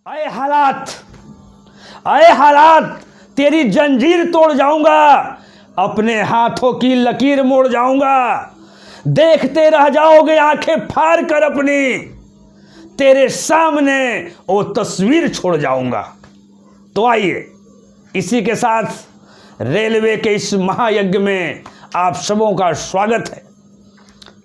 अरे हालात, अरे हालात, तेरी जंजीर तोड़ जाऊंगा, अपने हाथों की लकीर मोड़ जाऊंगा, देखते रह जाओगे आंखें फाड़ कर अपनी, तेरे सामने वो तस्वीर छोड़ जाऊंगा। तो आइए, इसी के साथ रेलवे के इस महायज्ञ में आप सबों का स्वागत है।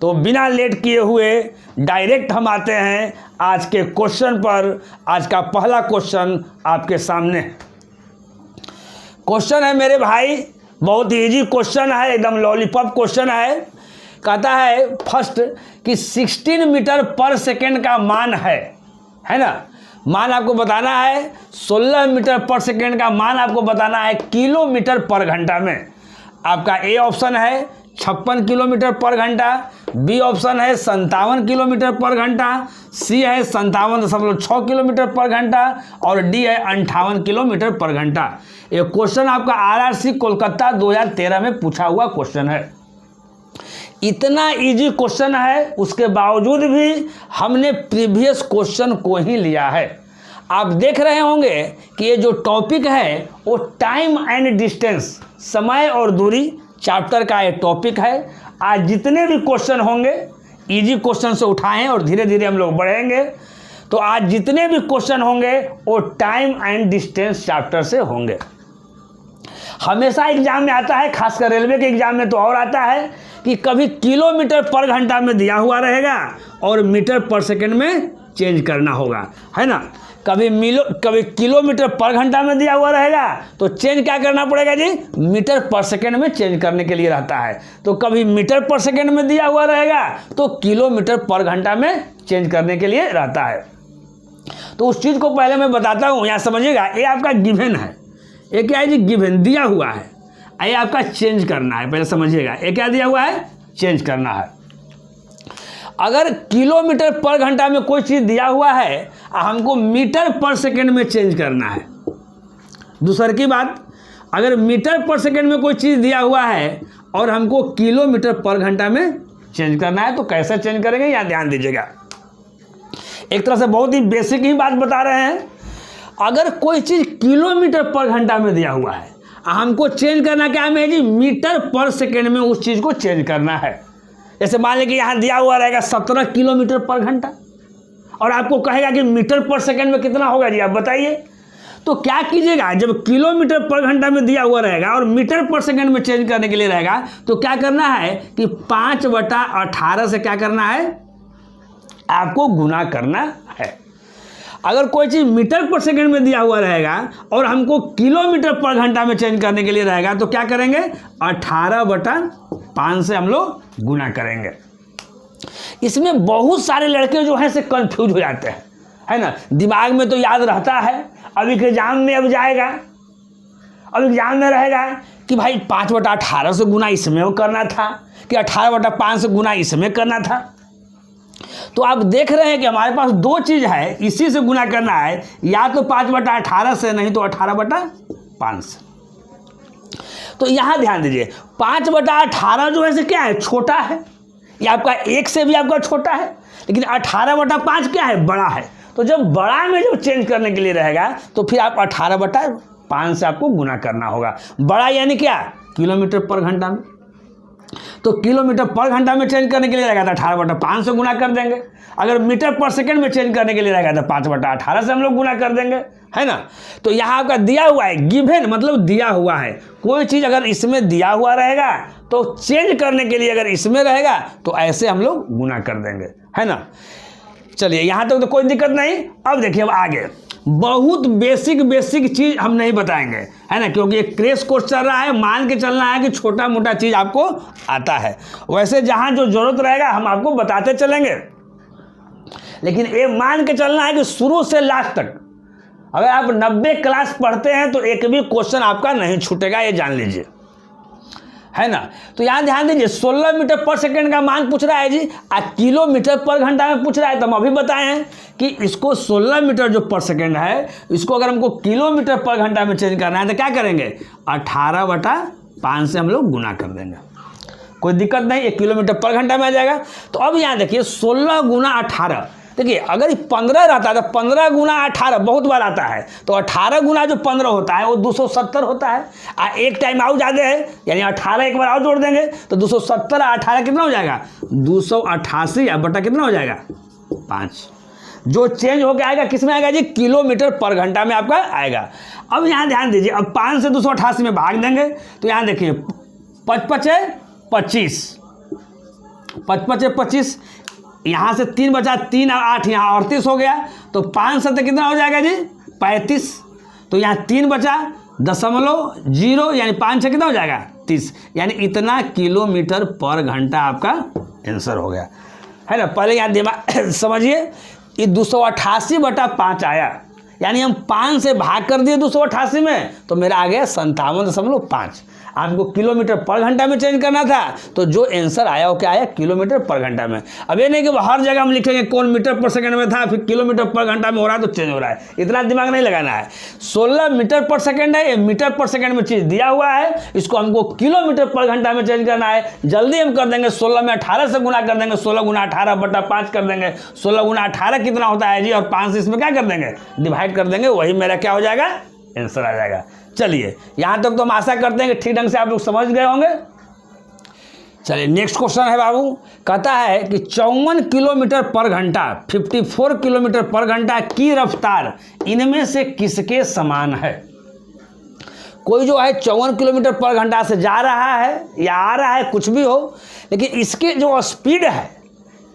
तो बिना लेट किए हुए डायरेक्ट हम आते हैं आज के क्वेश्चन पर। आज का पहला क्वेश्चन आपके सामने है। क्वेश्चन है मेरे भाई, बहुत इजी क्वेश्चन है, एकदम लॉलीपॉप क्वेश्चन है। कहता है फर्स्ट कि 16 मीटर पर सेकेंड का मान है ना। मान आपको बताना है 16 मीटर पर सेकेंड का मान आपको बताना है किलोमीटर पर घंटा में। आपका ए ऑप्शन है 56 किलोमीटर पर घंटा, बी ऑप्शन है 57 किलोमीटर पर घंटा, सी है 57.6 किलोमीटर पर घंटा और डी है 58 किलोमीटर पर घंटा। ये क्वेश्चन आपका आरआरसी कोलकाता 2013 में पूछा हुआ क्वेश्चन है। इतना इजी क्वेश्चन है, उसके बावजूद भी हमने प्रीवियस क्वेश्चन को ही लिया है। आप देख रहे होंगे कि ये जो टॉपिक है वो टाइम एंड डिस्टेंस, समय और दूरी चैप्टर का ये टॉपिक है। आज जितने भी क्वेश्चन होंगे इजी क्वेश्चन से उठाएं और धीरे धीरे हम लोग बढ़ेंगे। तो आज जितने भी क्वेश्चन होंगे वो टाइम एंड डिस्टेंस चैप्टर से होंगे। हमेशा एग्जाम में आता है, खासकर रेलवे के एग्जाम में तो और आता है कि कभी किलोमीटर पर घंटा में दिया हुआ रहेगा और मीटर पर सेकंड में चेंज करना होगा, है ना। कभी किलोमीटर पर घंटा में दिया हुआ रहेगा तो चेंज क्या करना पड़ेगा जी, मीटर पर सेकंड में चेंज करने के लिए रहता है। तो कभी मीटर पर सेकंड में दिया हुआ रहेगा तो किलोमीटर पर घंटा में चेंज करने के लिए रहता है। तो उस चीज़ को पहले मैं बताता हूँ, यहाँ समझिएगा। ये आपका गिवन है, ये क्या है जी, गिवन दिया हुआ है। ये आपका चेंज करना है, पहले समझिएगा। ये क्या दिया हुआ है, चेंज करना है। अगर किलोमीटर पर घंटा में कोई चीज़ दिया हुआ है, हमको मीटर पर सेकंड में चेंज करना है। दूसरी की बात, अगर मीटर पर सेकंड में कोई चीज़ दिया हुआ है और हमको किलोमीटर पर घंटा में चेंज करना है, तो कैसे चेंज करेंगे, यहाँ ध्यान दीजिएगा। एक तरह से बहुत ही बेसिक ही बात बता रहे हैं। अगर कोई चीज़ किलोमीटर पर घंटा में दिया हुआ है, हमको चेंज करना क्या है जी, मीटर पर सेकंड में उस चीज़ को चेंज करना है। जैसे मान लें कि यहाँ दिया हुआ रहेगा 17 किलोमीटर पर घंटा और आपको कहेगा कि मीटर पर सेकंड में कितना होगा जी, आप बताइए। तो क्या कीजिएगा, जब किलोमीटर पर घंटा में दिया हुआ रहेगा और मीटर पर सेकंड में चेंज करने के लिए रहेगा तो क्या करना है कि 5/18 से क्या करना है, आपको गुना करना है। अगर कोई चीज़ मीटर पर सेकंड में दिया हुआ रहेगा और हमको किलोमीटर पर घंटा में चेंज करने के लिए रहेगा तो क्या करेंगे, 18/5 से हम लोग गुना करेंगे। इसमें बहुत सारे लड़के जो हैं से कंफ्यूज हो जाते हैं, है ना। दिमाग में तो याद रहता है, अब एग्जाम में अब जाएगा, अब एग्जाम में रहेगा कि भाई 5/18 से गुना इसमें करना था कि 18/5 से गुना इसमें करना था। तो आप देख रहे हैं कि हमारे पास दो चीज़ है, इसी से गुना करना है, या तो 5/18 से, नहीं तो 18/5 से। तो यहाँ ध्यान दीजिए, 5/18 जो है से क्या है, छोटा है, ये आपका 1 से भी आपका छोटा है, लेकिन 18/5 क्या है, बड़ा है। तो जब बड़ा में जब चेंज करने के लिए रहेगा तो फिर आप 18/5 से आपको गुना करना होगा। बड़ा यानी क्या, किलोमीटर पर घंटा में। तो किलोमीटर पर घंटा में चेंज करने के लिए रहेगा तो 18/5 से गुना कर देंगे। अगर मीटर पर सेकंड में चेंज करने के लिए रहेगा तो 5/18 से हम लोग गुना कर देंगे, है ना। तो यहाँ आपका दिया हुआ है, गिवन मतलब दिया हुआ है। कोई चीज़ अगर इसमें दिया हुआ रहेगा तो चेंज करने के लिए अगर इसमें रहेगा तो ऐसे हम लोग गुना कर देंगे, है ना। चलिए, यहाँ तक तो कोई दिक्कत नहीं। अब देखिए, अब आगे बहुत बेसिक चीज़ हम नहीं बताएंगे, है ना, क्योंकि एक क्रेश कोर्स चल रहा है। मान के चलना है कि छोटा मोटा चीज़ आपको आता है, वैसे जहाँ जो जरूरत रहेगा हम आपको बताते चलेंगे। लेकिन ये मान के चलना है कि शुरू से लास्ट तक अगर आप 90 क्लास पढ़ते हैं तो एक भी क्वेश्चन आपका नहीं छूटेगा, ये जान लीजिए, है ना। तो यहाँ ध्यान दीजिए, 16 मीटर पर सेकंड का मान पूछ रहा है जी, किलोमीटर पर घंटा में पूछ रहा है। तो हम अभी बताए हैं कि इसको 16 मीटर जो पर सेकंड है, इसको अगर हमको किलोमीटर पर घंटा में चेंज करना है तो क्या करेंगे, 18/5 से हम लोग गुना कर देंगे। कोई दिक्कत नहीं, 1 किलोमीटर पर घंटा में आ जाएगा। तो अब यहाँ देखिए 16 × 18 देखिए अगर 15 रहता है तो 15 गुना 18 बहुत बार आता है, तो 18 गुना जो 15 होता है वो 270 होता है। एक टाइम और ज़्यादा है, यानी 18 एक बार और जोड़ देंगे तो 270 18 कितना हो जाएगा 288 या बटा कितना हो जाएगा 5। जो चेंज होकर आएगा किस में आएगा जी, किलोमीटर पर घंटा में आपका आएगा। अब यहाँ ध्यान दीजिए, अब 5 से 288 में भाग देंगे तो यहाँ देखिए 5 है 25, 5 है 25, यहाँ से 3 बचा, 3 और 8 यहाँ 38 हो गया, तो 5 से कितना हो जाएगा जी 35, तो यहाँ 3 बचा 0.0 यानी 5 से कितना हो जाएगा 30, यानी इतना किलोमीटर पर घंटा आपका आंसर हो गया, है ना। पहले यहाँ दिमाग समझिए, ये 288/5 आया, यानी हम 5 से भाग कर दिए 288 में, तो मेरा आ गया 57.5। आपको किलोमीटर पर घंटा में चेंज करना था, तो जो आंसर आया वो क्या आया, किलोमीटर पर घंटा में। अब ये नहीं कि हर जगह हम लिखेंगे कौन मीटर पर सेकंड में था, फिर किलोमीटर पर घंटा में हो रहा है तो चेंज हो रहा है, इतना दिमाग नहीं लगाना है। 16 मीटर पर सेकंड है, ये मीटर पर सेकंड में चीज़ दिया हुआ है, इसको हमको किलोमीटर पर घंटा में चेंज करना है। जल्दी हम कर देंगे, 16 में 18 से गुना कर देंगे, 16 गुना 18/5 कर देंगे। 16 गुना 18 कितना होता है जी, और 5 से इसमें क्या कर देंगे, डिवाइड कर देंगे, वही मेरा क्या हो जाएगा, आंसर आ जाएगा। चलिए यहाँ तक तो हम आशा करते हैं कि ठीक ढंग से आप लोग समझ गए होंगे। चलिए नेक्स्ट क्वेश्चन है बाबू, कहता है कि 54 किलोमीटर पर घंटा 54 किलोमीटर पर घंटा की रफ्तार इनमें से किसके समान है। कोई जो है 54 किलोमीटर पर घंटा से जा रहा है या आ रहा है, कुछ भी हो, लेकिन इसके जो स्पीड है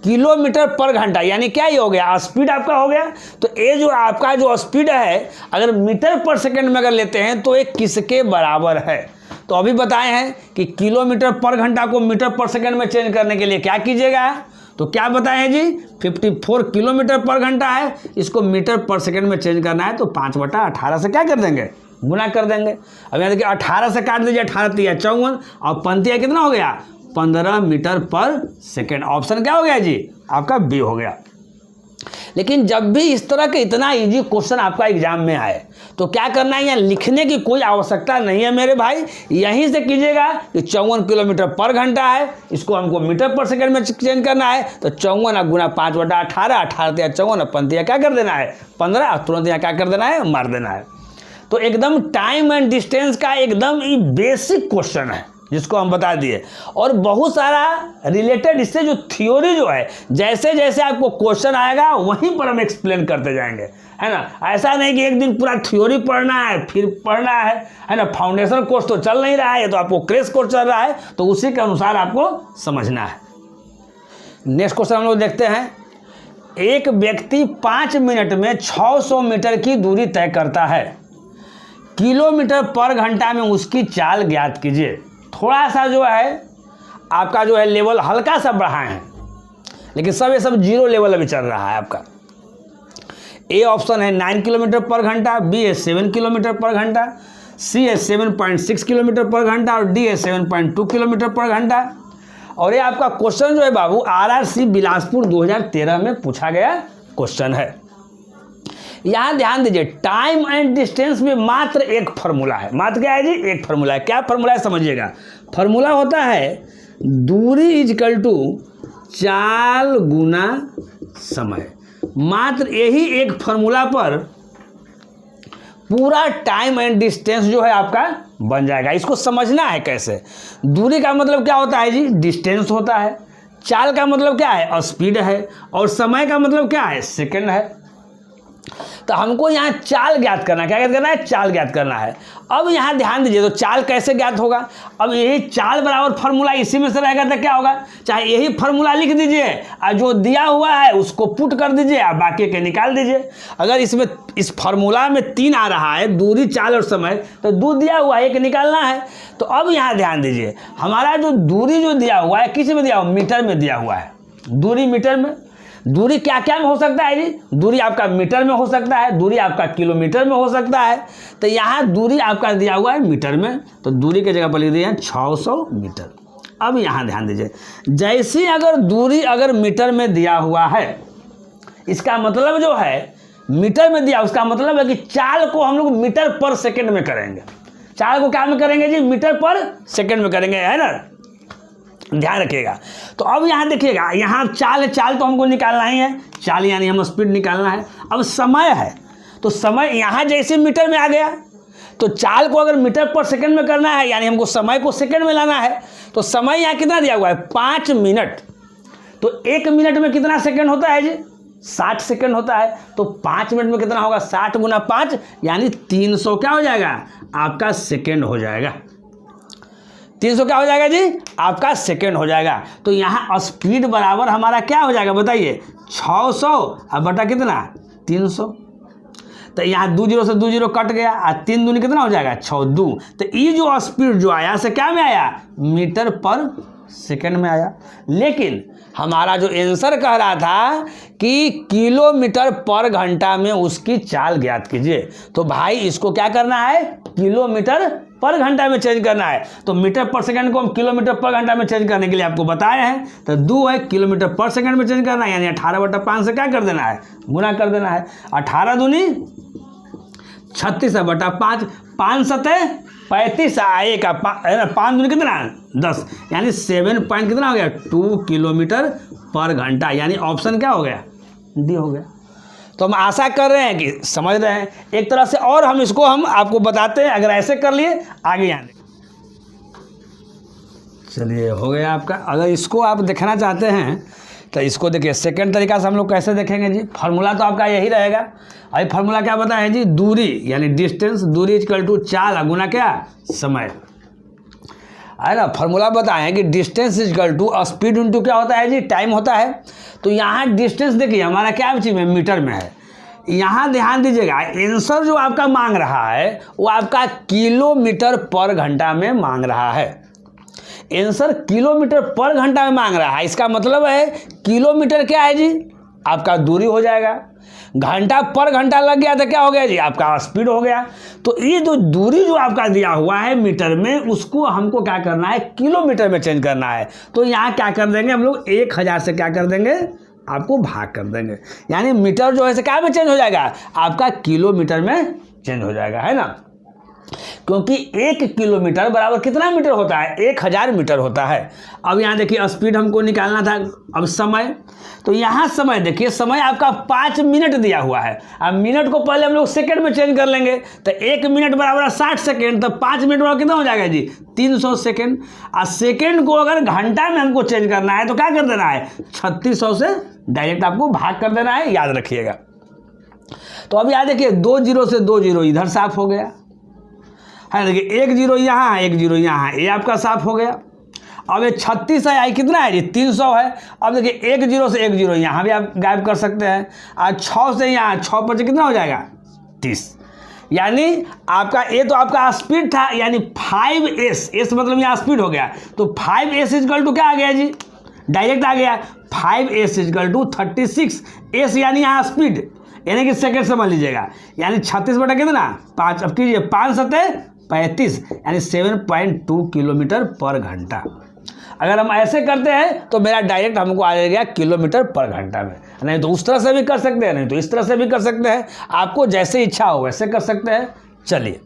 किलोमीटर पर घंटा, यानी क्या ही हो गया, स्पीड आपका हो गया। तो ये जो आपका जो स्पीड है अगर मीटर पर सेकंड में अगर लेते हैं तो ये किसके बराबर है। तो अभी बताए हैं कि किलोमीटर पर घंटा को मीटर पर सेकंड में चेंज करने के लिए क्या कीजिएगा, तो क्या बताए हैं जी, 54 किलोमीटर पर घंटा है, इसको मीटर पर सेकंड में चेंज करना है, तो 5/18 से क्या कर देंगे, गुना कर देंगे। अब यहाँ देखिए 18 से काट दीजिए, 18 3 54 और 5 कितना हो गया 15 मीटर पर सेकेंड। ऑप्शन क्या हो गया जी, आपका बी हो गया। लेकिन जब भी इस तरह के इतना इजी क्वेश्चन आपका एग्जाम में आए तो क्या करना है, यहाँ लिखने की कोई आवश्यकता नहीं है मेरे भाई, यहीं से कीजिएगा कि 54 किलोमीटर पर घंटा है, इसको हमको मीटर पर सेकंड में चेंज करना है, तो 54 गुना 5/18, 18 54 और 5 क्या कर देना है 15, और तुरंत यहाँ क्या कर देना है, मार देना है। तो एकदम टाइम एंड डिस्टेंस का एकदम ही बेसिक क्वेश्चन है जिसको हम बता दिए, और बहुत सारा रिलेटेड इससे जो थ्योरी जो है, जैसे जैसे आपको क्वेश्चन आएगा वहीं पर हम एक्सप्लेन करते जाएंगे, है ना। ऐसा नहीं कि एक दिन पूरा थ्योरी पढ़ना है फिर पढ़ना है ना। फाउंडेशन कोर्स तो चल नहीं रहा है, तो आपको क्रैश कोर्स चल रहा है, तो उसी के अनुसार आपको समझना है। नेक्स्ट क्वेश्चन हम लोग देखते हैं, एक व्यक्ति 5 मिनट में 600 मीटर की दूरी तय करता है, किलोमीटर पर घंटा में उसकी चाल ज्ञात कीजिए। थोड़ा सा जो है आपका जो है लेवल हल्का सा बढ़ाए हैं, लेकिन सब ये सब 0 लेवल अभी चल रहा है आपका। ए ऑप्शन है 9 किलोमीटर पर घंटा, बी है 7 किलोमीटर पर घंटा, सी है 7.6 किलोमीटर पर घंटा और डी है 7.2 किलोमीटर पर घंटा। और ये आपका क्वेश्चन जो है बाबू RRC बिलासपुर 2013 में पूछा गया क्वेश्चन है। यहाँ ध्यान दीजिए, टाइम एंड डिस्टेंस में मात्र एक फॉर्मूला है, मात्र क्या है जी, एक फॉर्मूला है। क्या फॉर्मूला है समझिएगा, फॉर्मूला होता है दूरी इजकल टू चाल गुना समय। मात्र यही एक फॉर्मूला पर पूरा टाइम एंड डिस्टेंस जो है आपका बन जाएगा। इसको समझना है कैसे। दूरी का मतलब क्या होता है जी, डिस्टेंस होता है। चाल का मतलब क्या है, स्पीड है। और समय का मतलब क्या है, सेकंड है। तो हमको यहाँ चाल ज्ञात करना है। क्या ज्ञात करना है, चाल ज्ञात करना है। अब यहाँ ध्यान दीजिए, तो चाल कैसे ज्ञात होगा। अब यही चाल बराबर फार्मूला इसी में से रहेगा तो क्या होगा, चाहे यही फार्मूला लिख दीजिए और जो दिया हुआ है उसको पुट कर दीजिए और बाकी के निकाल दीजिए। अगर इसमें इस फार्मूला में 3 आ रहा है, दूरी, चाल और समय, तो 2 दिया हुआ है, 1 निकालना है। तो अब यहाँ ध्यान दीजिए, हमारा जो दूरी जो दिया हुआ है किस में दिया हुआ, मीटर में दिया हुआ है। दूरी मीटर में, दूरी क्या क्या में हो सकता है जी, दूरी आपका मीटर में हो सकता है, दूरी आपका किलोमीटर में हो सकता है। तो यहाँ दूरी आपका दिया हुआ है मीटर में, तो दूरी की जगह पर लिख दिया 600 मीटर। अब यहाँ ध्यान दीजिए, जैसे अगर दूरी अगर मीटर में दिया हुआ है, इसका मतलब जो है मीटर में दिया, उसका मतलब है कि चाल को हम लोग मीटर पर सेकंड में करेंगे। चाल को क्या में करेंगे जी, मीटर पर सेकंड में करेंगे, है ना। ध्यान रखिएगा। तो अब यहाँ देखिएगा, यहाँ चाल है, चाल तो हमको निकालना ही है, चाल यानी हम स्पीड निकालना है। अब समय है, तो समय यहाँ जैसे मीटर में आ गया, तो चाल को अगर मीटर पर सेकंड में करना है यानी हमको समय को सेकंड में लाना है। तो समय यहाँ कितना दिया हुआ है, 5 मिनट। तो 1 मिनट में कितना सेकंड होता है जी, 60 सेकंड होता है। तो 5 मिनट में कितना होगा, 60 गुना 5 यानी 300 क्या हो जाएगा, आपका सेकंड हो जाएगा। 300 क्या हो जाएगा जी, आपका सेकंड हो जाएगा। तो यहाँ स्पीड बराबर हमारा क्या हो जाएगा बताइए, 600 अब बटा कितना, 300। तो यहाँ 2 जीरो से 2 जीरो कट गया, 3 दूनी कितना हो जाएगा, 6 2। तो ये जो स्पीड जो आया से क्या में आया, मीटर पर सेकंड में आया। लेकिन हमारा जो आंसर कह रहा था कि किलोमीटर पर घंटा में उसकी चाल ज्ञात कीजिए। तो भाई इसको क्या करना है, किलोमीटर पर घंटा में चेंज करना है। तो मीटर पर सेकंड को हम किलोमीटर पर घंटा में चेंज करने के लिए आपको बताए हैं। तो 2 है, किलोमीटर पर सेकंड में चेंज करना है, यानी 18/5 से क्या कर देना है, गुना कर देना है। 18 दूनी 36/5, 5 सते 35 आए का 5 दूनी कितना 10, यानी 7 पॉइंट कितना हो गया, 2 किलोमीटर पर घंटा। यानी ऑप्शन क्या हो गया, डी हो गया। तो हम आशा कर रहे हैं कि समझ रहे हैं एक तरह से, और हम इसको हम आपको बताते हैं, अगर ऐसे कर लिए आगे आने। चलिए हो गया आपका। अगर इसको आप देखना चाहते हैं तो इसको देखिए, सेकंड तरीका से हम लोग कैसे देखेंगे जी। फार्मूला तो आपका यही रहेगा। अभी फार्मूला क्या बताया है जी, दूरी यानी डिस्टेंस, दूरी इक्वल टू चाल गुना क्या, समय है ना। फार्मूला बताएं कि distance equal to speed into क्या होता है जी, टाइम होता है। तो यहाँ डिस्टेंस देखिए हमारा क्या चीज़ में, मीटर में है। यहाँ ध्यान दीजिएगा, आंसर जो आपका मांग रहा है वो आपका किलोमीटर पर घंटा में मांग रहा है। आंसर किलोमीटर पर घंटा में मांग रहा है, इसका मतलब है किलोमीटर क्या है जी, आपका दूरी हो जाएगा। घंटा पर घंटा लग गया तो क्या हो गया जी, आपका स्पीड हो गया। तो ये जो दूरी जो आपका दिया हुआ है मीटर में, उसको हमको क्या करना है, किलोमीटर में चेंज करना है। तो यहाँ क्या कर देंगे हम लोग, 1000 से क्या कर देंगे, आपको भाग कर देंगे। यानी मीटर जो है क्या में चेंज हो जाएगा, आपका किलोमीटर में चेंज हो जाएगा, है ना। क्योंकि 1 किलोमीटर बराबर कितना मीटर होता है, 1000 मीटर होता है। अब यहाँ देखिए स्पीड हमको निकालना था। अब समय, तो यहाँ समय देखिए, समय आपका 5 मिनट दिया हुआ है। अब मिनट को पहले हम लोग सेकंड में चेंज कर लेंगे। तो 1 मिनट बराबर 60 सेकंड, तो 5 मिनट बराबर कितना हो जाएगा जी, 300 सेकंड। और सेकंड को अगर घंटा में हमको चेंज करना है तो क्या कर देना है, 3600 से डायरेक्ट आपको भाग कर देना है, याद रखिएगा। तो अब यहाँ देखिए 2 जीरो से 2 जीरो इधर साफ हो गया है, देखिए 1 जीरो यहाँ है, 1 जीरो यहाँ है, ये आपका साफ हो गया। अब ये 36 है, आई कितना है जी, 300 है। अब देखिए 1 जीरो से 1 जीरो यहाँ भी आप गायब कर सकते हैं। और 6 से यहाँ 6 पर कितना हो जाएगा, 30। यानी आपका ये तो आपका स्पीड था, यानी 5s, एस मतलब यहाँ स्पीड हो गया। तो 5s इक्वल टू क्या आ गया जी, डायरेक्ट आ गया 5s इक्वल टू 36। एस यानी यहाँ स्पीड, यानी कि सेकंड समझ लीजिएगा। यानी 36 बटा कितना 5, अब कीजिए 5 सते 35, यानी 7.2 किलोमीटर पर घंटा। अगर हम ऐसे करते हैं तो मेरा डायरेक्ट हमको आ जाएगा किलोमीटर पर घंटा में। नहीं तो उस तरह से भी कर सकते हैं, नहीं तो इस तरह से भी कर सकते हैं, आपको जैसे इच्छा हो वैसे कर सकते हैं। चलिए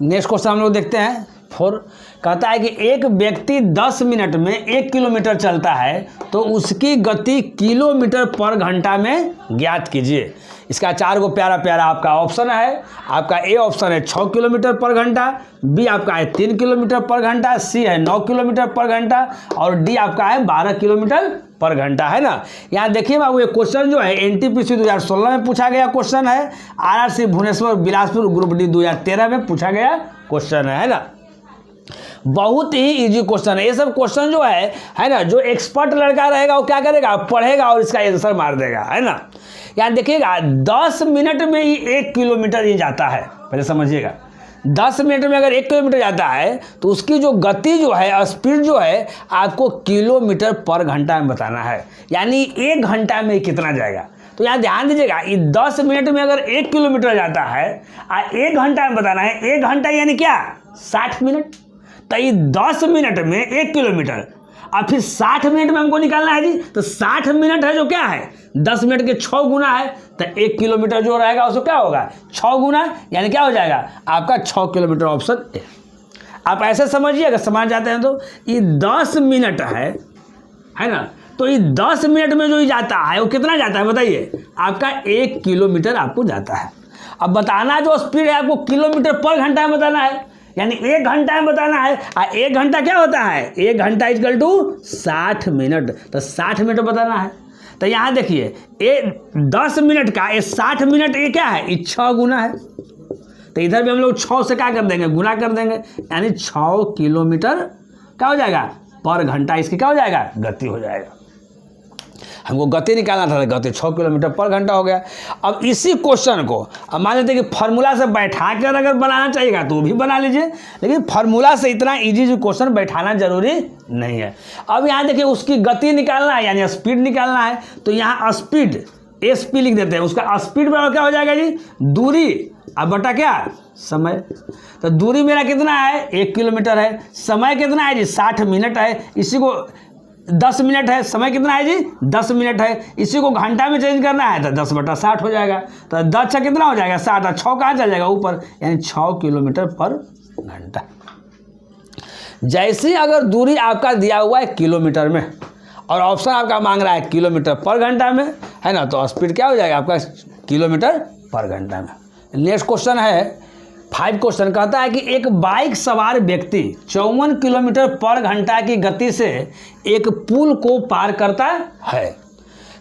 नेक्स्ट क्वेश्चन हम लोग देखते हैं। 4 कहता है कि एक व्यक्ति 10 मिनट में 1 किलोमीटर चलता है तो उसकी गति किलोमीटर पर घंटा में ज्ञात कीजिए। इसका 4 गो प्यारा प्यारा आपका ऑप्शन है। आपका ए ऑप्शन है 6 किलोमीटर पर घंटा, बी आपका है 3 किलोमीटर पर घंटा, सी है 9 किलोमीटर पर घंटा और डी आपका है 12 किलोमीटर पर घंटा, है ना। यहाँ देखिए बाबू, ये क्वेश्चन जो है एनटीपीसी 2016 में पूछा गया क्वेश्चन है, RRC Bhubaneswar Bilaspur group D 2013 में पूछा गया क्वेश्चन है ना। बहुत ही इजी क्वेश्चन है। ये सब क्वेश्चन जो है ना, जो एक्सपर्ट लड़का रहेगा वो क्या करेगा, पढ़ेगा और इसका आंसर मार देगा, है ना। यहाँ देखिएगा 10 मिनट में ही 1 किलोमीटर ही जाता है, पहले समझिएगा। 10 मिनट में अगर 1 किलोमीटर जाता है तो उसकी जो गति जो है, स्पीड जो है, आपको किलोमीटर पर घंटा में बताना है। यानी 1 घंटा में कितना जाएगा। तो यहाँ ध्यान दीजिएगा, ये 10 मिनट में अगर 1 किलोमीटर जाता है और 1 घंटा में बताना है, 1 घंटा यानी क्या 60 मिनट। तो ये 10 मिनट में 1 किलोमीटर और फिर 60 मिनट में हमको निकालना है जी। तो 60 मिनट है जो क्या है 10 मिनट के 6 गुना है, तो 1 किलोमीटर जो रहेगा उसको क्या होगा 6 गुना, यानी क्या हो जाएगा आपका 6 किलोमीटर, ऑप्शन ए। आप ऐसे समझिए, अगर समझ जाते हैं तो ये 10 मिनट है ना, तो ये 10 मिनट में जो ये जाता है वो कितना जाता है बताइए, आपका 1 किलोमीटर आपको जाता है। अब बताना जो स्पीड है आपको किलोमीटर पर घंटा में बताना है, यानी 1 घंटा में बताना है। 1 घंटा क्या होता है, 1 घंटा इक्वल टू 60 मिनट, तो 60 मिनट बताना है। तो यहाँ देखिए ये 10 मिनट का ये 60 मिनट ये क्या है, ये 6 गुना है, तो इधर भी हम लोग 6 से क्या कर देंगे, गुना कर देंगे, यानी 6 किलोमीटर क्या हो जाएगा पर घंटा, इसकी क्या हो जाएगा, गति हो जाएगा। हमको गति निकालना था, गति 6 किलोमीटर पर घंटा हो गया। अब इसी क्वेश्चन को अब मान लेते हैं कि फार्मूला से बैठा कर अगर बनाना चाहिएगा तो भी बना लीजिए, लेकिन फार्मूला से इतना इजी जो क्वेश्चन बैठाना जरूरी नहीं है। अब यहाँ देखिए उसकी गति निकालना है यानी स्पीड निकालना है, तो यहाँ स्पीड एसपी लिख देते हैं, उसका स्पीड बराबर क्या हो जाएगा जी, दूरी अब बटा क्या, समय। तो दूरी मेरा कितना है, 1 किलोमीटर है, समय कितना है जी 60 मिनट है, इसी को 10 मिनट है, समय कितना है जी 10 मिनट है, इसी को घंटा में चेंज करना है तो 10/60 हो जाएगा, तो 10 से कितना हो जाएगा 60, और 6 कहाँ चल जाएगा ऊपर, यानी 6 किलोमीटर पर घंटा। जैसे अगर दूरी आपका दिया हुआ है किलोमीटर में और ऑप्शन आपका मांग रहा है किलोमीटर पर घंटा में, है ना, तो स्पीड क्या हो जाएगा आपका किलोमीटर पर घंटा में। नेक्स्ट क्वेश्चन है 5 क्वेश्चन, कहता है कि एक बाइक सवार व्यक्ति 54 किलोमीटर पर घंटा की गति से एक पुल को पार करता है।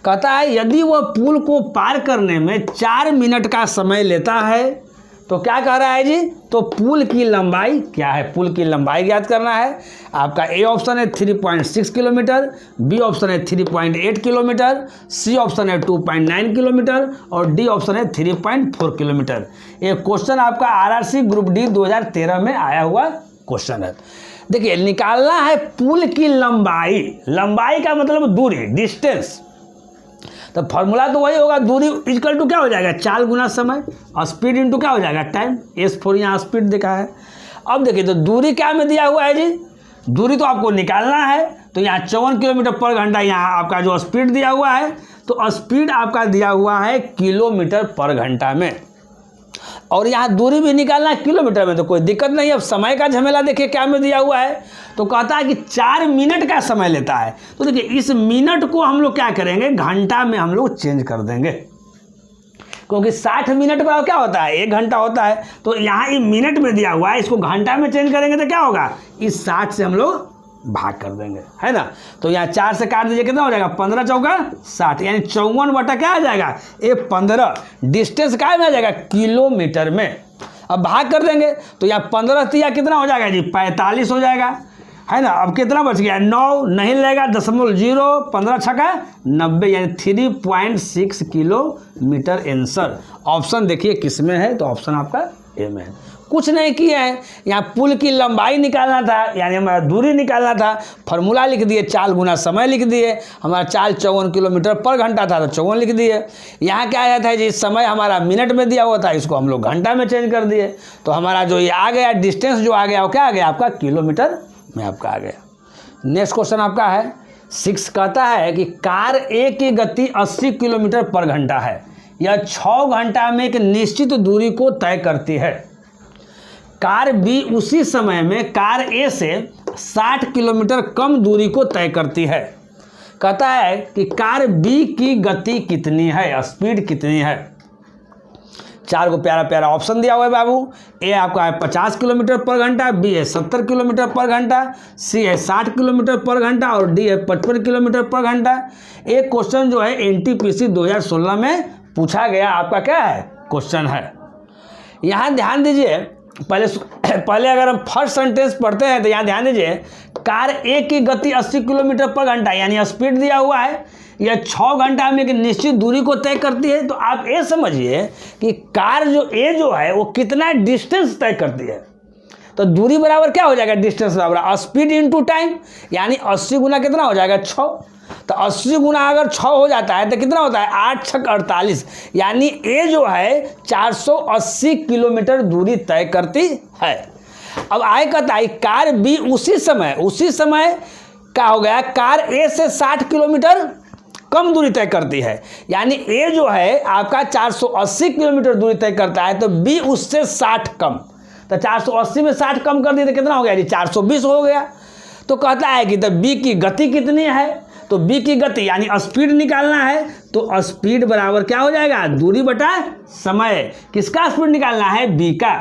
कहता है यदि वह पुल को पार करने में 4 मिनट का समय लेता है तो क्या कह रहा है जी, तो पुल की लंबाई क्या है, पुल की लंबाई ज्ञात करना है। आपका ए ऑप्शन है 3.6 किलोमीटर, बी ऑप्शन है 3.8 किलोमीटर, सी ऑप्शन है 2.9 किलोमीटर और डी ऑप्शन है 3.4 किलोमीटर। ये क्वेश्चन आपका आरआरसी ग्रुप डी 2013 में आया हुआ क्वेश्चन है। देखिए निकालना है पुल की लंबाई, लंबाई का मतलब दूरी, डिस्टेंस, तो फॉर्मूला तो वही होगा, दूरी इक्वल टू क्या हो जाएगा 4 गुना समय और स्पीड इंटू क्या हो जाएगा टाइम, S4 यहाँ स्पीड देखा है। अब देखिए तो दूरी क्या में दिया हुआ है जी, दूरी तो आपको निकालना है, तो यहाँ 54 किलोमीटर पर घंटा, यहाँ आपका जो स्पीड दिया हुआ है तो स्पीड आपका दिया हुआ है किलोमीटर पर घंटा में, और यहाँ दूरी भी निकालना है किलोमीटर में, तो कोई दिक्कत नहीं। अब समय का झमेला देखिए क्या में दिया हुआ है, तो कहता है कि 4 मिनट का समय लेता है, तो देखिए इस मिनट को हम लोग क्या करेंगे घंटा में हम लोग चेंज कर देंगे, क्योंकि 60 मिनट का क्या होता है 1 घंटा होता है, तो यहाँ ये मिनट में दिया हुआ है, इसको घंटा में चेंज करेंगे तो क्या होगा, इस 60 से हम लोग भाग कर देंगे, है ना। तो यहाँ 4 से काट दीजिए, कितना हो जाएगा 15 चौका 60, यानी 54 बटा क्या आ जाएगा ये 15, डिस्टेंस क्या में आ जाएगा किलोमीटर में। अब भाग कर देंगे तो यहाँ 15 तिया कितना हो जाएगा जी 45 हो जाएगा, है ना। अब कितना बच गया 9 नहीं लगेगा, 0.0 15 छका 90, यानी 3.6 किलोमीटर आंसर। ऑप्शन देखिए किस में है, तो ऑप्शन आपका ए में है। कुछ नहीं किया है, यहाँ पुल की लंबाई निकालना था यानी हमारा दूरी निकालना था, फार्मूला लिख दिए, 4 गुना समय लिख दिए, हमारा 54 किलोमीटर पर घंटा था तो 54 लिख दिए। यहाँ क्या आया था जी समय हमारा मिनट में दिया हुआ था, इसको हम लोग घंटा में चेंज कर दिए, तो हमारा जो ये आ गया डिस्टेंस जो आ गया वो क्या आ गया आपका किलोमीटर में आपका आ गया। नेक्स्ट क्वेश्चन आपका है 6, कहता है कि कार ए की गति 80 किलोमीटर पर घंटा है, यह 6 घंटा में एक निश्चित दूरी को तय करती है। कार बी उसी समय में कार ए से 60 किलोमीटर कम दूरी को तय करती है। कहता है कि कार बी की गति कितनी है, स्पीड कितनी है। 4 को प्यारा प्यारा ऑप्शन दिया हुआ है बाबू, ए आपका है 50 किलोमीटर पर घंटा, बी है 70 किलोमीटर पर घंटा, सी है 60 किलोमीटर पर घंटा और डी है 55 किलोमीटर पर घंटा। एक क्वेश्चन जो है एनटीपीसी 2016 में पूछा गया आपका क्या है क्वेश्चन है। यहाँ ध्यान दीजिए, पहले अगर हम फर्स्ट सेंटेंस पढ़ते हैं तो यहाँ ध्यान दीजिए, कार ए की गति 80 किलोमीटर पर घंटा यानी स्पीड दिया हुआ है, यह 6 घंटा में एक निश्चित दूरी को तय करती है। तो आप ये समझिए कि कार जो ए जो है वो कितना डिस्टेंस तय करती है, तो दूरी बराबर क्या हो जाएगा डिस्टेंस बराबर स्पीड इंटू टाइम, यानी 80 गुना कितना हो जाएगा 6, तो 80 गुना अगर 6 हो जाता है तो कितना होता है 8 6 48, यानी ए जो है 480 किलोमीटर दूरी तय करती है। अब आए कहता है कार बी उसी समय क्या हो गया, कार ए से 60 किलोमीटर कम दूरी तय करती है, यानी ए जो है आपका 480 किलोमीटर दूरी तय करता है तो बी उससे 60 कम, तो 480 में 60 कम कर दिए तो कितना हो गया जी, 420 हो गया। तो कहता है कि तो बी की गति कितनी है, तो बी की गति यानी स्पीड निकालना है, तो स्पीड बराबर क्या हो जाएगा, दूरी बटा समय। किसका स्पीड निकालना है, बी का।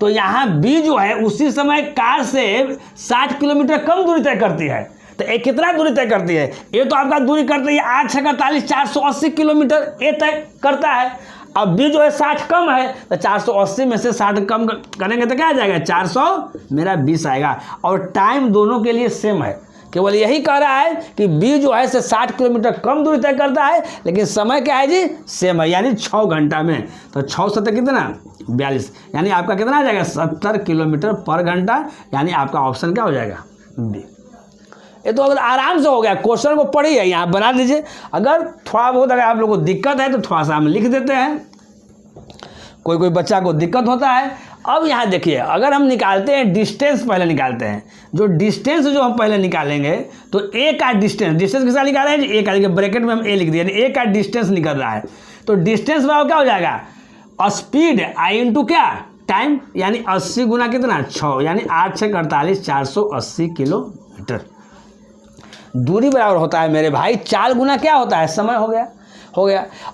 तो यहाँ बी जो है उसी समय कार से 60 किलोमीटर कम दूरी तय करती है। तो ये कितना दूरी तय करती है, ये तो आपका दूरी करती है 8 × 48 480 किलोमीटर ये तय करता है। अब बी जो है 60 कम है, तो 480 में से 60 कम करेंगे तो क्या आ जाएगा, 400 मेरा 20 आएगा। और टाइम दोनों के लिए सेम है, केवल यही कह रहा है कि बी जो है से 60 किलोमीटर कम दूरी तय करता है, लेकिन समय क्या है जी, सेम है, यानी 6 घंटा में। तो 6 7 कितना 42, यानी आपका कितना आ जाएगा 70 किलोमीटर पर घंटा, यानी आपका ऑप्शन क्या हो जाएगा, बी। ये तो अगर आराम से हो गया, क्वेश्चन को पढ़िए, यहाँ बना दीजिए। अगर थोड़ा बहुत अगर आप लोगों को दिक्कत है तो थोड़ा सा हम लिख देते हैं, कोई बच्चा को दिक्कत होता है। अब यहाँ देखिए, अगर हम निकालते हैं डिस्टेंस, पहले निकालते हैं जो डिस्टेंस जो हम पहले निकालेंगे, तो ए का डिस्टेंस किसका निकाले हैं जी, ए का, ब्रैकेट में हम ए लिख दिए, ए का डिस्टेंस निकल रहा है। तो डिस्टेंस बराबर क्या हो जाएगा, स्पीड आई इंटू क्या, टाइम, यानी 80 गुना कितना 6, यानी 8 × 6 = 48 480 किलोमीटर। दूरी बराबर होता है मेरे भाई 4 गुना क्या होता है, समय हो गया।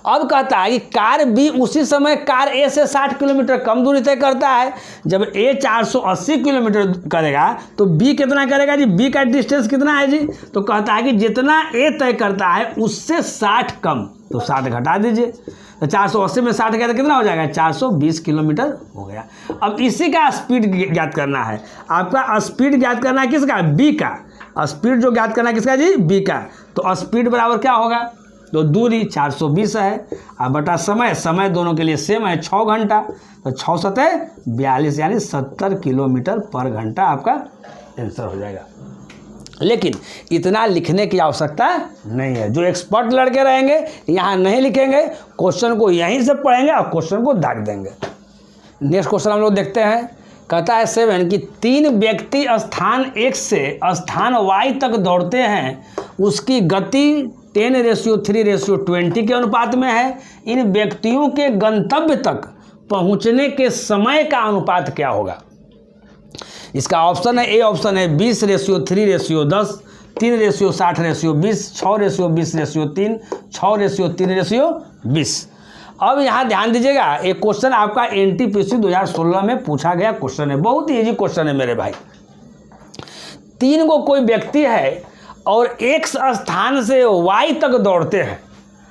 अब कहता है कि कार बी उसी समय कार ए से 60 किलोमीटर कम दूरी तय करता है। जब ए 480 किलोमीटर करेगा तो बी कितना करेगा जी, बी का डिस्टेंस कितना है जी, तो कहता है कि जितना ए तय करता है उससे 60 कम, तो 60 घटा दीजिए। तो 480 में 60 गया तो कितना हो जाएगा, 420 किलोमीटर हो गया। अब इसी का स्पीड ज्ञात करना है, आपका स्पीड ज्ञात करना है किसका, बी का। स्पीड जो ज्ञात करना है किसका जी, बी का। तो स्पीड बराबर क्या होगा, तो दूरी 420 है, अब बटा समय दोनों के लिए सेम है 6 घंटा, तो 6 × 7 = 42, यानी 70 किलोमीटर पर घंटा आपका आंसर हो जाएगा। लेकिन इतना लिखने की आवश्यकता नहीं है, जो एक्सपर्ट लड़के रहेंगे यहाँ नहीं लिखेंगे, क्वेश्चन को यहीं से पढ़ेंगे और क्वेश्चन को दाग देंगे। नेक्स्ट क्वेश्चन हम लोग देखते हैं, कहता है 7 कि 3 व्यक्ति स्थान X से स्थान Y तक दौड़ते हैं, उसकी गति 10:3:20 के अनुपात में है। इन व्यक्तियों के गंतव्य तक पहुंचने के समय का अनुपात क्या होगा। इसका ऑप्शन है, ए ऑप्शन है 20:3:10, 3:60:20, 6:20:3, 6:3:20। अब यहाँ ध्यान दीजिएगा, एक क्वेश्चन आपका NTPC 2016 में पूछा गया क्वेश्चन है, बहुत ही इजी क्वेश्चन है मेरे भाई। 3 को कोई व्यक्ति है और X स्थान से Y तक दौड़ते हैं,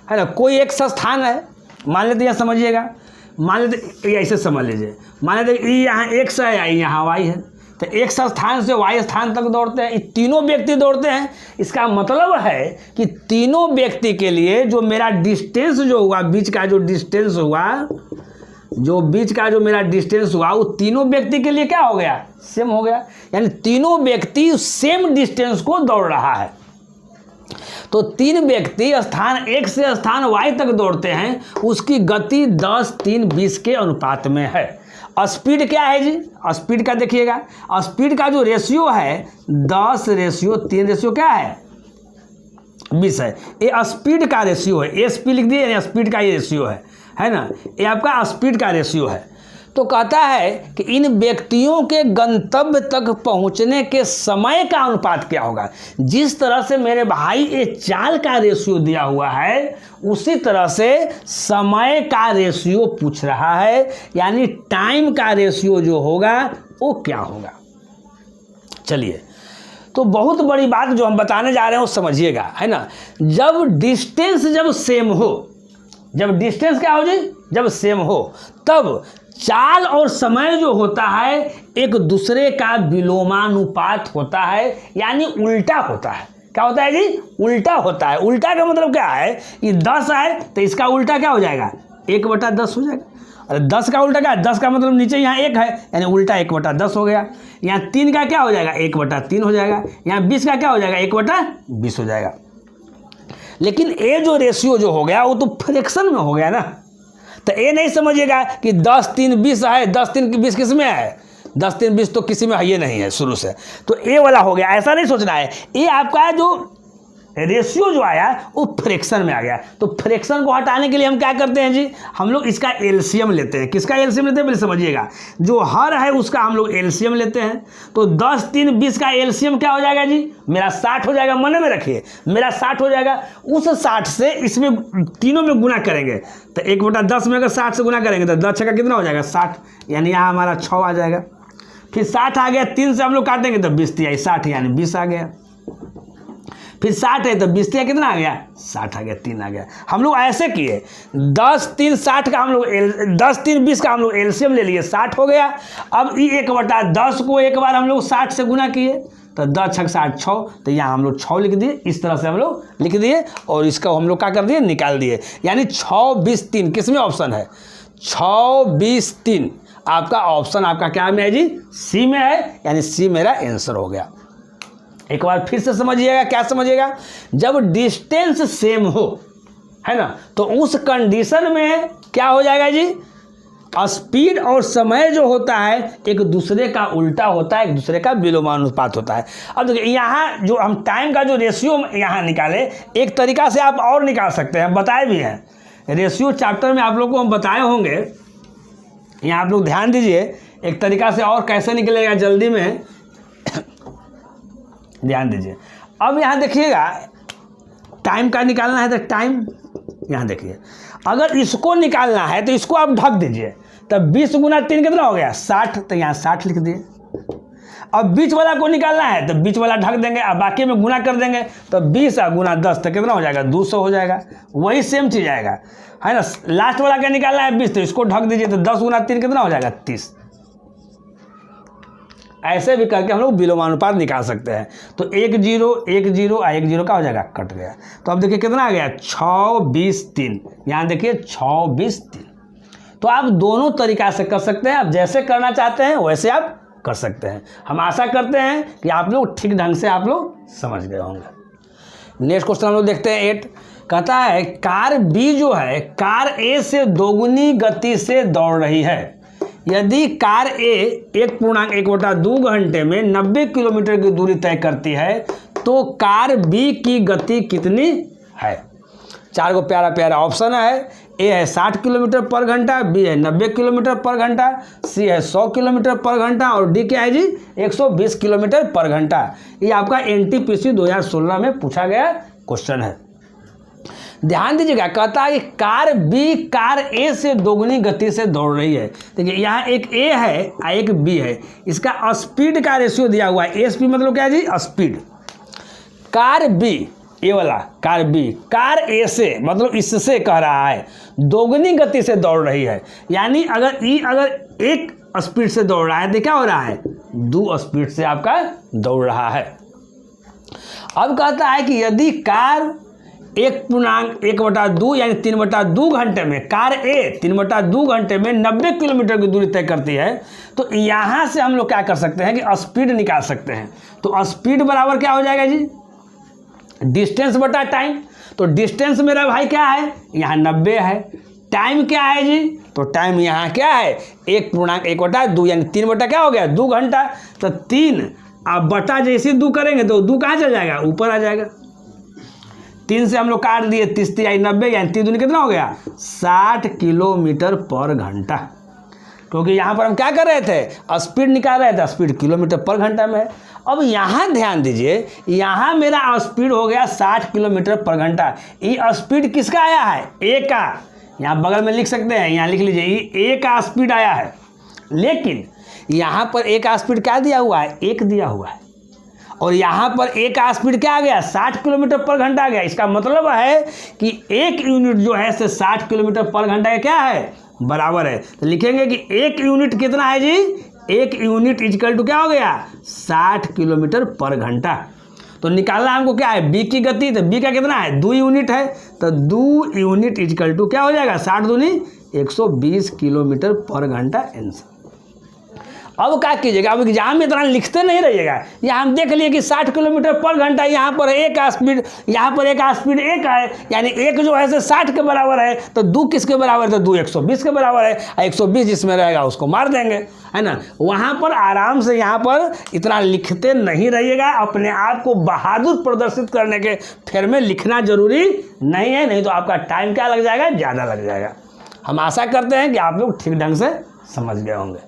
है ना। कोई एक स्थान है, मान लेते हैं, समझिएगा, मान लेते ऐसे समझ लीजिए, मान लेते यहाँ X है, यहाँ Y है, तो X स्थान से Y स्थान तक दौड़ते हैं, ये तीनों व्यक्ति दौड़ते हैं। इसका मतलब है कि तीनों व्यक्ति के लिए जो मेरा डिस्टेंस जो हुआ, बीच का जो डिस्टेंस हुआ, वो तीनों व्यक्ति के लिए क्या हो गया, सेम हो गया, यानी तीनों व्यक्ति सेम डिस्टेंस को दौड़ रहा है। तो 3 व्यक्ति स्थान X से स्थान Y तक दौड़ते हैं, उसकी गति 10:3:20 के अनुपात में है। स्पीड क्या है जी, स्पीड का देखिएगा, स्पीड का जो रेशियो है 10:3 क्या है, 20 है। ये स्पीड का रेशियो है, SP लिख दिए, यानी स्पीड का ये रेशियो है ना, ये आपका स्पीड का रेशियो है। तो कहता है कि इन व्यक्तियों के गंतव्य तक पहुंचने के समय का अनुपात क्या होगा। जिस तरह से मेरे भाई ये चाल का रेशियो दिया हुआ है, उसी तरह से समय का रेशियो पूछ रहा है, यानी टाइम का रेशियो जो होगा वो क्या होगा। चलिए, तो बहुत बड़ी बात जो हम बताने जा रहे हैं वो समझिएगा, है ना। जब डिस्टेंस सेम हो, जब डिस्टेंस क्या हो जी, जब सेम हो, तब चाल और समय जो होता है एक दूसरे का विलोमानुपात होता है, यानी उल्टा होता है। क्या होता है जी, उल्टा होता है। उल्टा का मतलब क्या है, ये 10 है तो इसका उल्टा क्या हो जाएगा, 1/10 हो जाएगा। अरे 10 का उल्टा क्या है, 10 का मतलब नीचे यहाँ 1 है, यानी उल्टा 1/10 हो गया। यहाँ 3 का क्या हो जाएगा, 1/3 हो जाएगा। यहाँ 20 का क्या हो जाएगा, 1/20 हो जाएगा। लेकिन ये जो रेशियो जो हो गया वो तो फ्रैक्शन में हो गया ना, तो ये नहीं समझिएगा कि 10:3:20 है, 10:3:20 किस में है, 10:3:20 तो किसी में है, ये नहीं है शुरू से, तो ये वाला हो गया, ऐसा नहीं सोचना है। ये आपका जो रेशियो जो आया वो फ्रैक्शन में आ गया। तो फ्रैक्शन को हटाने के लिए हम क्या करते हैं जी, हम लोग इसका एलसीएम लेते हैं। किसका एलसीएम लेते हैं पहले समझिएगा, जो हर है उसका हम लोग एलसीएम लेते हैं। तो 10 3 20 का एलसीएम क्या हो जाएगा जी, मेरा 60 हो जाएगा। मन में रखिए मेरा 60 हो जाएगा। उस 60 से इसमें तीनों में गुना करेंगे तो 1/10 में अगर 60 से गुना करेंगे तो 10 का कितना हो जाएगा 60, यानी यहाँ हमारा 6 आ जाएगा। फिर 60 आ गया, 3 से हम लोग काटेंगे तो 20 3 60 यानी 20 आ गया। फिर 60 है तो 20 कितना आ गया 60 आ गया, 3 आ गया। हम लोग ऐसे किए 10 3 60 का हम लोग 10 3 20 का हम लोग एलसीएम ले लिए, 60 हो गया। अब ये 1/10 को एक बार हम लोग 60 से गुना किए तो 10 6 60 6, तो यहाँ हम लोग 6 लिख दिए। इस तरह से हम लोग लिख दिए और इसका हम लोग क्या कर दिए निकाल दिए, यानी 6 20 3 किस में ऑप्शन है 6 20 3। आपका ऑप्शन आपका क्या में है जी, सी में है, यानी सी मेरा आंसर हो गया। एक बार फिर से समझिएगा, क्या समझिएगा, जब डिस्टेंस सेम हो, है ना, तो उस कंडीशन में क्या हो जाएगा जी, स्पीड और समय जो होता है एक दूसरे का उल्टा होता है, एक दूसरे का विलोमानुपात होता है। अब देखिए यहाँ जो हम टाइम का जो रेशियो यहाँ निकाले, एक तरीका से आप और निकाल सकते हैं, बताए भी हैं रेशियो चैप्टर में आप लोग को हम बताए होंगे। यहाँ आप लोग ध्यान दीजिए, एक तरीका से और कैसे निकलेगा जल्दी में ध्यान दीजिए। अब यहाँ देखिएगा टाइम का निकालना है तो टाइम, यहाँ देखिए अगर इसको निकालना है तो इसको आप ढक दीजिए, तब 20 गुना 3 कितना हो गया 60, तो यहाँ 60 लिख दिए। अब बीच वाला को निकालना है तो बीच वाला ढक देंगे, अब बाकी में गुना कर देंगे तो 20 गुना 10 तो कितना हो जाएगा 200 हो जाएगा। वही सेम चीज़ आएगा, है ना। लास्ट वाला क्या निकालना है 20, तो इसको ढक दीजिए तो 10 गुना 3 कितना हो जाएगा 30। ऐसे भी करके हम लोग विलोमानुपात निकाल सकते हैं। तो 1 0 1 0 1 0 का हो जाएगा, कट गया। तो अब देखिए कितना आ गया 6 20 3, यहाँ देखिए 6 20 3। तो आप दोनों तरीका से कर सकते हैं, आप जैसे करना चाहते हैं वैसे आप कर सकते हैं। हम आशा करते हैं कि आप लोग ठीक ढंग से आप लोग समझ गए होंगे। नेक्स्ट क्वेश्चन हम लोग देखते हैं 8, कहता है कार बी जो है कार ए से दोगुनी गति से दौड़ रही है। यदि कार ए 1.1/2 घंटे में 90 किलोमीटर की दूरी तय करती है तो कार बी की गति कितनी है। 4 को प्यारा प्यारा ऑप्शन है। ए है 60 किलोमीटर पर घंटा, बी है 90 किलोमीटर पर घंटा, सी है 100 किलोमीटर पर घंटा और डी क्या है जी 120 किलोमीटर पर घंटा। ये आपका एनटीपीसी 2016 में पूछा गया क्वेश्चन है। ध्यान दीजिएगा, कहता है कि कार बी कार ए से दोगुनी गति से दौड़ रही है। देखिए यहाँ एक ए है और एक बी है, इसका स्पीड का रेशियो दिया हुआ है। एसपी मतलब क्या है जी स्पीड। कार बी ए वाला कार बी कार ए से मतलब इससे कह रहा है दोगुनी गति से दौड़ रही है, यानी अगर अगर एक स्पीड से दौड़ रहा है तो क्या हो रहा है 2 स्पीड से आपका दौड़ रहा है। अब कहता है कि यदि कार 1.1/2 यानी 3/2 घंटे में कार ए 3/2 घंटे में 90 किलोमीटर की दूरी तय करती है, तो यहाँ से हम लोग क्या कर सकते हैं कि स्पीड निकाल सकते हैं। तो स्पीड बराबर क्या हो जाएगा जी डिस्टेंस बटा टाइम। तो डिस्टेंस मेरा भाई क्या है यहाँ 90 है, टाइम क्या है जी, तो टाइम यहाँ क्या है 1.1/2 यानी 3 क्या हो गया 2 घंटा। तो 3 आप बटा जैसे 2 करेंगे तो 2 कहाँ चल जाएगा ऊपर आ जाएगा। 3 से हम लोग काट दिए 30 3 90 यानी 3 दूनी कितना हो गया 60 किलोमीटर पर घंटा। क्योंकि यहाँ पर हम क्या कर रहे थे स्पीड निकाल रहे थे, स्पीड किलोमीटर पर घंटा में है। अब यहाँ ध्यान दीजिए, यहाँ मेरा स्पीड हो गया 60 किलोमीटर पर घंटा। ये स्पीड किसका आया है ए का, यहाँ बगल में लिख सकते हैं, यहाँ लिख लीजिए ये ए का स्पीड आया है। लेकिन यहाँ पर ए का स्पीड क्या दिया हुआ है 1 दिया हुआ है, और यहाँ पर ए का स्पीड क्या आ गया 60 किलोमीटर पर घंटा आ गया। इसका मतलब है कि 1 यूनिट जो है से 60 किलोमीटर पर घंटा का क्या है बराबर है। तो लिखेंगे कि 1 यूनिट कितना है जी 1 यूनिट इक्वल टू क्या हो गया 60 किलोमीटर पर घंटा। तो निकालना हमको क्या है बी की गति, तो बी का कितना है 2 यूनिट है, तो 2 यूनिट इक्वल टू क्या हो जाएगा 60 दूनी 120 किलोमीटर पर घंटा आंसर। अब क्या कीजिएगा, अब एग्जाम में इतना लिखते नहीं रहिएगा। यहाँ हम देख लिए कि 60 किलोमीटर पर घंटा, यहाँ पर एक स्पीड, यहाँ पर एक स्पीड एक है, यानी एक जो है 60 के बराबर है, तो 2 किसके बराबर है, तो 2 120 के बराबर है, 120 जिसमें रहेगा उसको मार देंगे, है ना। वहाँ पर आराम से यहाँ पर इतना लिखते नहीं रहिएगा। अपने आप को बहादुर प्रदर्शित करने के फेर में लिखना जरूरी नहीं है, नहीं तो आपका टाइम क्या लग जाएगा, ज़्यादा लग जाएगा। हम आशा करते हैं कि आप लोग ठीक ढंग से समझ गए होंगे।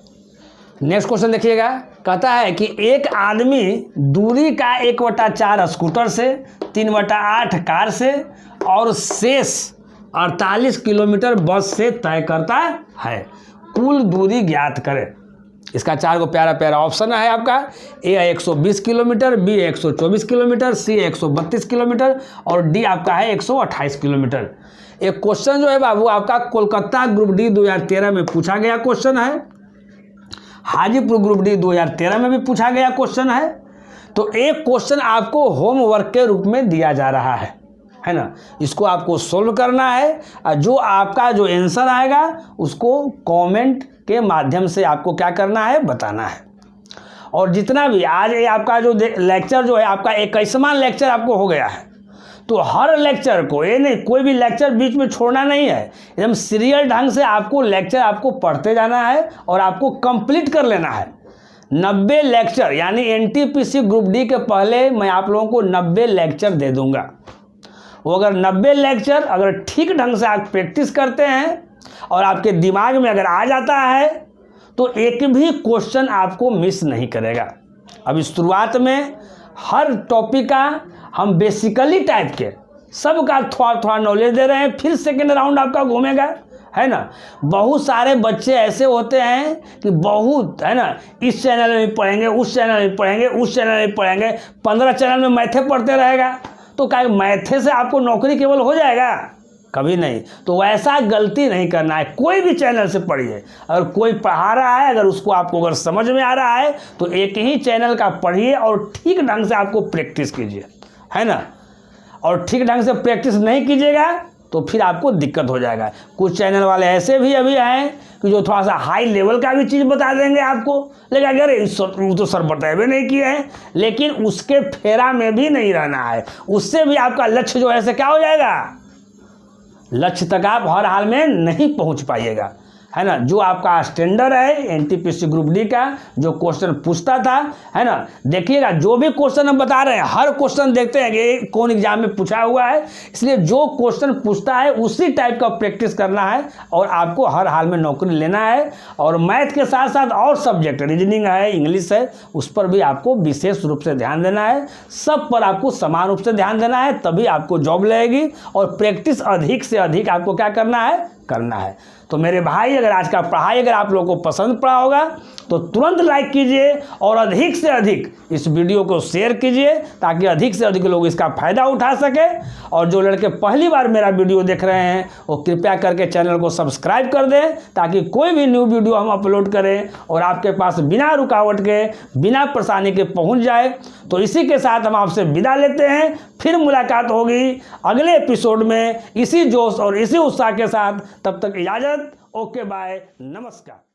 नेक्स्ट क्वेश्चन देखिएगा, कहता है कि एक आदमी दूरी का 1/4 स्कूटर से, 3/8 कार से और शेष 48 किलोमीटर बस से तय करता है, कुल दूरी ज्ञात करें। इसका 4 को प्यारा प्यारा ऑप्शन है आपका, ए 120 किलोमीटर, बी 124 किलोमीटर, सी 132 किलोमीटर और डी आपका है 128 किलोमीटर। एक क्वेश्चन जो है बाबू आपका कोलकाता ग्रुप डी 2013 में पूछा गया क्वेश्चन है, हाजीपुर ग्रुप डी 2013 में भी पूछा गया क्वेश्चन है। तो एक क्वेश्चन आपको होमवर्क के रूप में दिया जा रहा है ना। इसको आपको सोल्व करना है और जो आपका जो आंसर आएगा उसको कमेंट के माध्यम से आपको क्या करना है, बताना है। और जितना भी आज ये आपका जो लेक्चर जो है आपका 21वां लेक्चर आपको हो गया है, तो हर लेक्चर को, ये नहीं कोई भी लेक्चर बीच में छोड़ना नहीं है, एकदम सीरियल ढंग से आपको लेक्चर आपको पढ़ते जाना है और आपको कंप्लीट कर लेना है। 90 लेक्चर यानी एनटीपीसी ग्रुप डी के पहले मैं आप लोगों को 90 लेक्चर दे दूंगा। वो अगर 90 लेक्चर अगर ठीक ढंग से आप प्रैक्टिस करते हैं और आपके दिमाग में अगर आ जाता है तो एक भी क्वेश्चन आपको मिस नहीं करेगा। अब इस शुरुआत में हर टॉपिक का हम बेसिकली टाइप के सबका थोड़ा थोड़ा नॉलेज दे रहे हैं, फिर सेकेंड राउंड आपका घूमेगा, है ना। बहुत सारे बच्चे ऐसे होते हैं कि बहुत, है ना, इस चैनल में पढ़ेंगे, उस चैनल में पढ़ेंगे, उस चैनल में पढ़ेंगे, 15 चैनल में मैथे पढ़ते रहेगा, तो क्या मैथे से आपको नौकरी केवल हो जाएगा, कभी नहीं। तो वैसा गलती नहीं करना है, कोई भी चैनल से पढ़िए। अगर कोई पढ़ा रहा है, अगर उसको आपको अगर समझ में आ रहा है तो एक ही चैनल का पढ़िए और ठीक ढंग से आपको प्रैक्टिस कीजिए, है ना। और ठीक ढंग से प्रैक्टिस नहीं कीजिएगा तो फिर आपको दिक्कत हो जाएगा। कुछ चैनल वाले ऐसे भी अभी हैं कि जो थोड़ा सा हाई लेवल का भी चीज़ बता देंगे आपको, लेकिन अगर वो तो सर बताए नहीं किए हैं, लेकिन उसके फेरा में भी नहीं रहना है। उससे भी आपका लक्ष्य जो है ऐसे क्या हो जाएगा, लक्ष्य तक आप हर हाल में नहीं पहुंच पाइएगा, है ना। जो आपका स्टैंडर्ड है एनटीपीसी ग्रुप डी का जो क्वेश्चन पूछता था, है ना, देखिएगा जो भी क्वेश्चन हम बता रहे हैं हर क्वेश्चन देखते हैं कि कौन एग्जाम में पूछा हुआ है, इसलिए जो क्वेश्चन पूछता है उसी टाइप का प्रैक्टिस करना है और आपको हर हाल में नौकरी लेना है। और मैथ के साथ साथ और सब्जेक्ट रीजनिंग है, इंग्लिश है, उस पर भी आपको विशेष रूप से ध्यान देना है। सब पर आपको समान रूप से ध्यान देना है, तभी आपको जॉब लगेगी। और प्रैक्टिस अधिक से अधिक आपको क्या करना है। तो मेरे भाई, अगर आज का पढ़ाई अगर आप लोगों को पसंद पड़ा होगा तो तुरंत लाइक कीजिए और अधिक से अधिक इस वीडियो को शेयर कीजिए ताकि अधिक से अधिक लोग इसका फ़ायदा उठा सके। और जो लड़के पहली बार मेरा वीडियो देख रहे हैं वो कृपया करके चैनल को सब्सक्राइब कर दें ताकि कोई भी न्यू वीडियो हम अपलोड करें और आपके पास बिना रुकावट के, बिना परेशानी के पहुंच जाए। तो इसी के साथ हम आपसे विदा लेते हैं, फिर मुलाकात होगी अगले एपिसोड में इसी जोश और इसी उत्साह के साथ। तब तक इजाज़त, ओके बाय, नमस्कार।